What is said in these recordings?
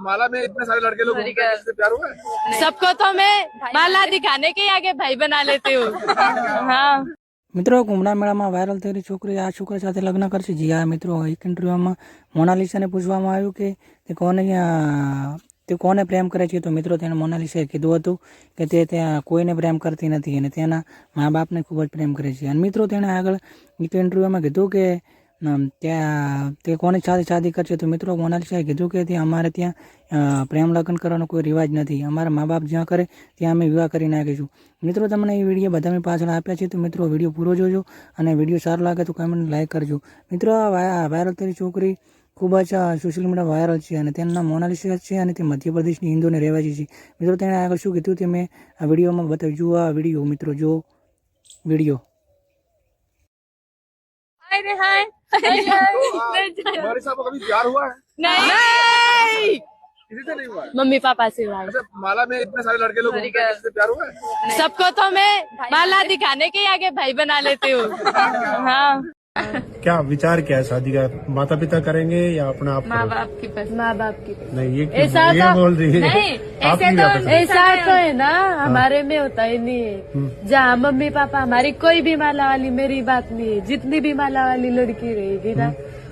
माला में इतने सारे लड़के लोग घूमते हैं, किससे प्यार हुआ है? सबको तो मैं माला दिखाने के आगे भाई बना लेती हूँ। हाँ મિત્રો કુંભના મેળામાં વાયરલ થયેલી છોકરી આ છોકરા સાથે લગ્ન કરશે. જી હા મિત્રો, એક ઇન્ટરવ્યુમાં મોનાલિસાને પૂછવામાં આવ્યું કે તે કોને પ્રેમ કરે છે. તો મિત્રો તેને મોનાલિસાએ કીધું હતું કે તે ત્યાં કોઈને પ્રેમ કરતી નથી અને તેના મા બાપને ખૂબ જ પ્રેમ કરે છે. અને મિત્રો તેણે આગળ એક ઇન્ટરવ્યુમાં કીધું કે તે કોની સાથે શાદી કરશે. તો મિત્રો મોનાલિસાએ કીધું કે અમારે ત્યાં પ્રેમ લગ્ન કરવાનો કોઈ રિવાજ નથી. અમારા મા બાપ જ્યાં કરે ત્યાં અમે વિવાહ કરી નાખીશું. મિત્રો તમને એ વિડીયો બધાની પાછળ આપ્યા છે. તો મિત્રો વિડીયો પૂરો જોજો અને વિડીયો સારો લાગે તો કમેન્ટ લાઈક કરજો. મિત્રો આ વાયરલ થયેલી છોકરી ખૂબ જ સોશિયલ મીડિયા વાયરલ છે અને તેનું નામ મોનાલિસા છે અને તે મધ્યપ્રદેશની હિન્દુને રહેવાસી છે. મિત્રો તેણે આગળ શું કીધું તે મેં આ વિડીયોમાં બતાવ્યું. જુઓ આ વિડીયો મિત્રો, જો વિડીયો. मोनालिसा को कभी प्यार हुआ है? नहीं, किसी से नहीं हुआ है? मम्मी पापा से हुआ है। अच्छा, माला में इतने सारे लड़के लोग घूमते हैं, किससे प्यार हुआ है? सबको तो मैं माला दिखाने के आगे भाई बना लेती हूँ। हाँ क्या विचार क्या है शादी का? माता पिता करेंगे या अपना आप माँ करोगे? बाप की पसंद, माँ बाप की पसंद। नहीं ये ऐसा ये तो बोल रही है नहीं, आपकी ऐसे क्या तो पसंद? ऐसा तो है ना, हमारे में होता ही नहीं है। जहाँ मम्मी पापा हमारी कोई भी माला वाली मेरी बात नहीं है। जितनी भी माला वाली लड़की रहेगी ना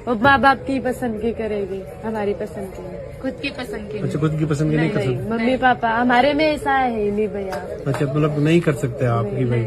वो माँ बाप की पसंद की करेगी, हमारी पसंद की नहीं। खुद की पसंद की अच्छा, खुद की पसंद की नहीं कर नहीं, सकते? मम्मी पापा हमारे में ऐसा है ही नहीं भैया। अच्छा, मतलब नहीं कर सकते आपकी भाई?